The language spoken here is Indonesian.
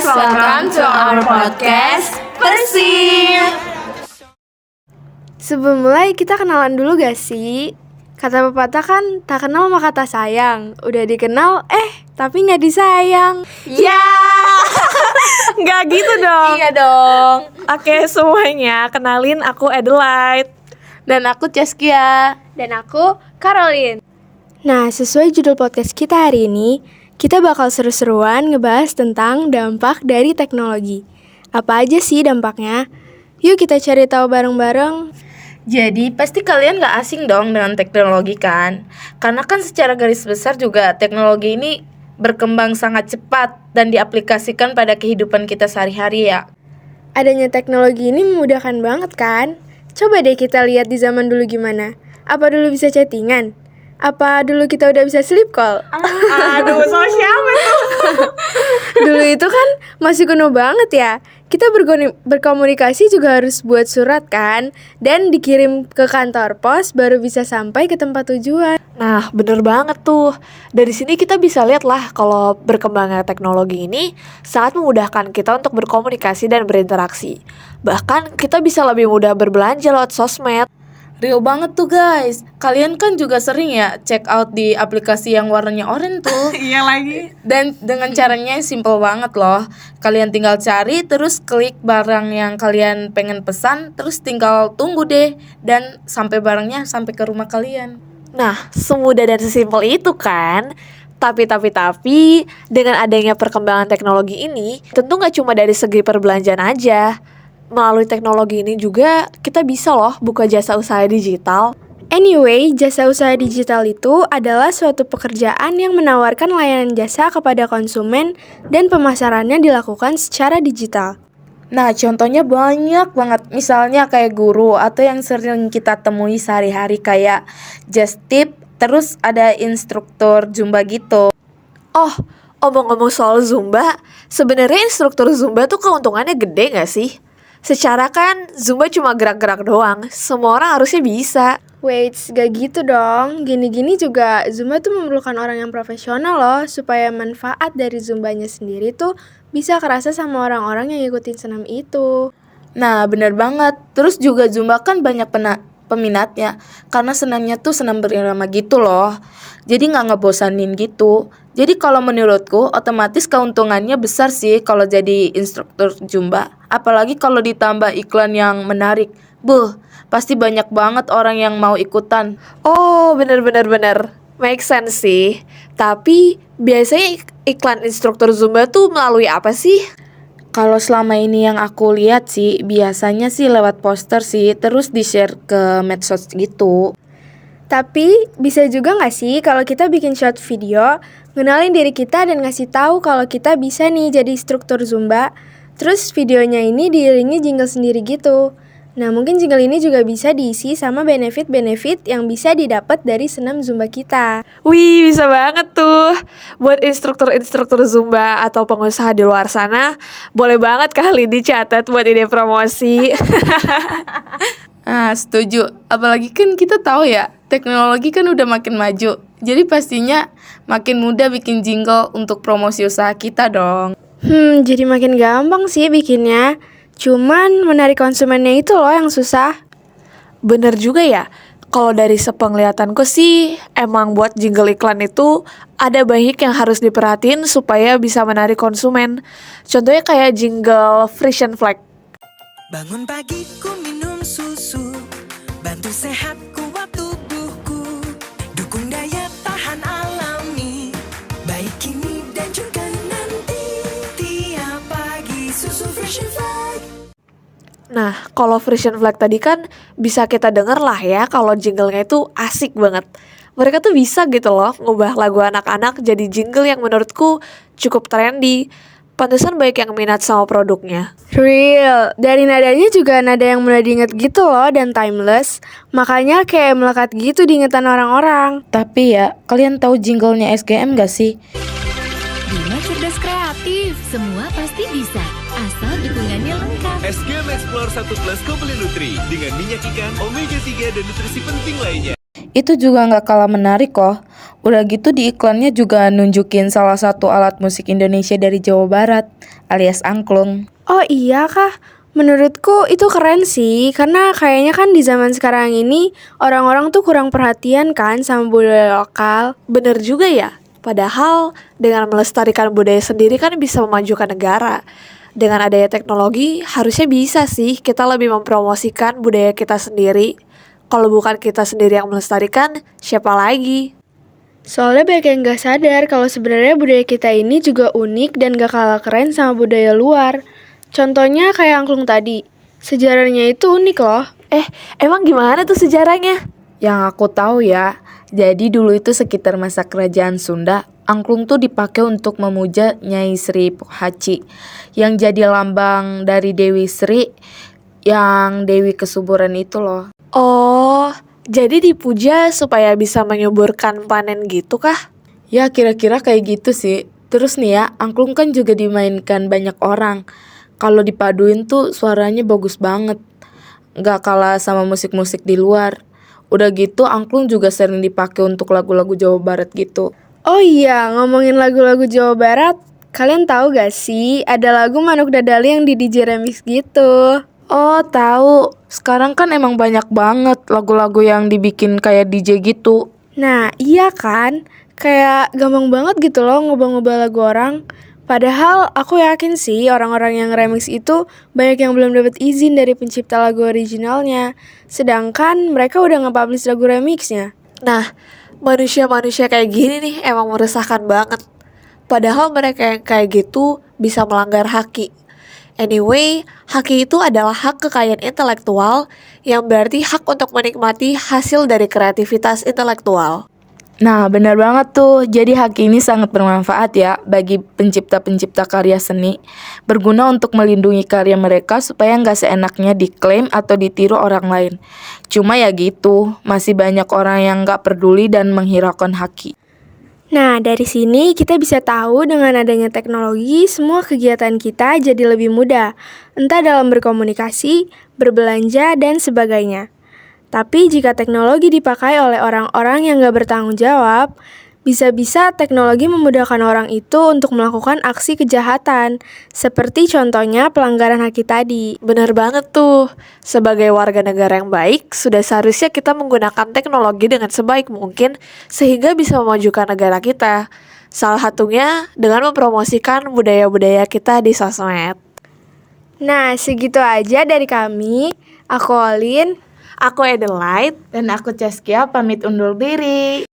welcome to our podcast Persib. Sebelum mulai kita kenalan dulu gak sih? Kata pepatah kan tak kenal maka tak sayang. Udah dikenal tapi gak disayang. Ya, nggak gitu dong. Iya dong. Oke semuanya, kenalin aku Adelaide. Dan aku Cheskia. Dan aku Caroline. Nah, sesuai judul podcast kita hari ini, kita bakal seru-seruan ngebahas tentang dampak dari teknologi. Apa aja sih dampaknya? Yuk kita cari tahu bareng-bareng. Jadi pasti kalian gak asing dong dengan teknologi kan? Karena kan secara garis besar juga teknologi ini berkembang sangat cepat dan diaplikasikan pada kehidupan kita sehari-hari ya. Adanya teknologi ini memudahkan banget kan? Coba deh kita lihat di zaman dulu gimana. Apa dulu bisa chattingan? Apa dulu kita udah bisa sleep call? Aduh, sama siapa tuh? Dulu itu kan masih kuno banget ya. Kita berkomunikasi juga harus buat surat kan, dan dikirim ke kantor pos baru bisa sampai ke tempat tujuan. Nah, bener banget tuh. Dari sini kita bisa lihat lah kalau berkembangnya teknologi ini sangat memudahkan kita untuk berkomunikasi dan berinteraksi. Bahkan kita bisa lebih mudah berbelanja lewat sosmed. Real banget tuh guys. Kalian kan juga sering ya check out di aplikasi yang warnanya oranye tuh. Iya lagi. Dan dengan caranya simple banget loh. Kalian tinggal cari, terus klik barang yang kalian pengen pesan, terus tinggal tunggu deh. Dan sampai barangnya sampai ke rumah kalian. Nah, semudah dan sesimpel itu kan. Tapi dengan adanya perkembangan teknologi ini, tentu gak cuma dari segi perbelanjaan aja. Melalui teknologi ini juga kita bisa loh buka jasa usaha digital. Anyway, jasa usaha digital itu adalah suatu pekerjaan yang menawarkan layanan jasa kepada konsumen dan pemasarannya dilakukan secara digital. Nah, contohnya banyak banget. Misalnya kayak guru atau yang sering kita temui sehari-hari kayak Just Tip, terus ada instruktur Zumba gitu. Oh, omong-ngomong soal Zumba, sebenarnya instruktur Zumba tuh keuntungannya gede gak sih? Secara kan Zumba cuma gerak-gerak doang, semua orang harusnya bisa. Wait, gak gitu dong. Gini-gini juga Zumba tuh memerlukan orang yang profesional loh, supaya manfaat dari Zumbanya sendiri tuh bisa kerasa sama orang-orang yang ngikutin senam itu. Nah, bener banget. Terus juga Zumba kan banyak peminatnya, karena senamnya tuh senam berirama gitu loh. Jadi gak ngebosanin gitu. Jadi kalau menurutku otomatis keuntungannya besar sih kalau jadi instruktur Zumba. Apalagi kalau ditambah iklan yang menarik. Pasti banyak banget orang yang mau ikutan. Oh, bener. Make sense sih. Tapi biasanya iklan instruktur Zumba tuh melalui apa sih? Kalau selama ini yang aku lihat sih, biasanya sih lewat poster sih, terus di-share ke medsos gitu. Tapi bisa juga gak sih kalau kita bikin short video, ngenalin diri kita dan ngasih tahu kalau kita bisa nih jadi instruktur Zumba. Terus videonya ini diiringi jingle sendiri gitu. Nah, mungkin jingle ini juga bisa diisi sama benefit-benefit yang bisa didapat dari senam Zumba kita. Wih, bisa banget tuh. Buat instruktur-instruktur Zumba atau pengusaha di luar sana, boleh banget kali dicatat buat ide promosi. Setuju. Apalagi kan kita tahu ya, teknologi kan udah makin maju. Jadi pastinya makin mudah bikin jingle untuk promosi usaha kita dong. Jadi makin gampang sih bikinnya. Cuman menarik konsumennya itu loh yang susah. Bener juga ya. Kalau dari sepenglihatanku sih, emang buat jingle iklan itu ada banyak yang harus diperhatiin supaya bisa menarik konsumen. Contohnya kayak jingle Frisian Flag. Bangun pagi ku minum susu, bantu sehat kuat tubuhku, dukung daya tahan alami, baik kini dan juga nanti, tiap pagi susu Frisian Flag. Nah, kalau Frisian Flag tadi kan bisa kita denger lah ya kalau jinglenya itu asik banget. Mereka tuh bisa gitu loh ngubah lagu anak-anak jadi jingle yang menurutku cukup trendy. Pantesan banyak yang minat sama produknya. Real, dari nadanya juga nada yang mudah diinget gitu loh dan timeless. Makanya kayak melekat gitu di ingatan orang-orang. Tapi ya, kalian tahu jinglenya SGM gak sih? Bima cerdas kreatif, semua pasti bisa, asal dukungannya lengkap. SGM Explore 1 Plus Komplit Nutri dengan minyak ikan, omega 3 dan nutrisi penting lainnya. Itu juga gak kalah menarik kok. Udah gitu di iklannya juga nunjukin salah satu alat musik Indonesia dari Jawa Barat, alias angklung. Oh iya kah? Menurutku itu keren sih, karena kayaknya kan di zaman sekarang ini orang-orang tuh kurang perhatian kan sama budaya lokal. Bener juga ya. Padahal dengan melestarikan budaya sendiri kan bisa memajukan negara. Dengan adanya teknologi, harusnya bisa sih kita lebih mempromosikan budaya kita sendiri. Kalau bukan kita sendiri yang melestarikan, siapa lagi? Soalnya banyak yang gak sadar kalau sebenarnya budaya kita ini juga unik dan gak kalah keren sama budaya luar. Contohnya kayak angklung tadi. Sejarahnya itu unik loh. Emang gimana tuh sejarahnya? Yang aku tahu ya, jadi dulu itu sekitar masa kerajaan Sunda, angklung tuh dipakai untuk memuja Nyai Sri Pohaci, yang jadi lambang dari Dewi Sri, yang Dewi Kesuburan itu loh. Oh, jadi dipuja supaya bisa menyuburkan panen gitu kah? Ya kira-kira kayak gitu sih. Terus nih ya, angklung kan juga dimainkan banyak orang. Kalau dipaduin tuh suaranya bagus banget. Nggak kalah sama musik-musik di luar. Udah gitu angklung juga sering dipakai untuk lagu-lagu Jawa Barat gitu. Oh iya, ngomongin lagu-lagu Jawa Barat, kalian tahu gak sih ada lagu Manuk Dadali yang di DJ remix gitu? Oh tahu, sekarang kan emang banyak banget lagu-lagu yang dibikin kayak DJ gitu. Nah, iya kan? Kayak gampang banget gitu loh ngubah-ngubah lagu orang. Padahal aku yakin sih orang-orang yang remix itu banyak yang belum dapat izin dari pencipta lagu originalnya. Sedangkan mereka udah nge-publish lagu remixnya. Nah, manusia-manusia kayak gini nih emang meresahkan banget. Padahal mereka yang kayak gitu bisa melanggar haki. Anyway, haki itu adalah hak kekayaan intelektual yang berarti hak untuk menikmati hasil dari kreativitas intelektual. Nah benar banget tuh, jadi hak ini sangat bermanfaat ya bagi pencipta-pencipta karya seni. Berguna untuk melindungi karya mereka supaya nggak seenaknya diklaim atau ditiru orang lain. Cuma ya gitu, masih banyak orang yang nggak peduli dan menghiraukan haki. Nah, dari sini kita bisa tahu dengan adanya teknologi, semua kegiatan kita jadi lebih mudah, entah dalam berkomunikasi, berbelanja, dan sebagainya. Tapi jika teknologi dipakai oleh orang-orang yang gak bertanggung jawab, bisa-bisa teknologi memudahkan orang itu untuk melakukan aksi kejahatan, seperti contohnya pelanggaran haki tadi. Benar banget tuh. Sebagai warga negara yang baik, sudah seharusnya kita menggunakan teknologi dengan sebaik mungkin sehingga bisa memajukan negara kita. Salah satunya dengan mempromosikan budaya-budaya kita di sosmed. Nah, segitu aja dari kami. Aku Olin. Aku Adelaide. Dan aku Zaskia pamit undur diri.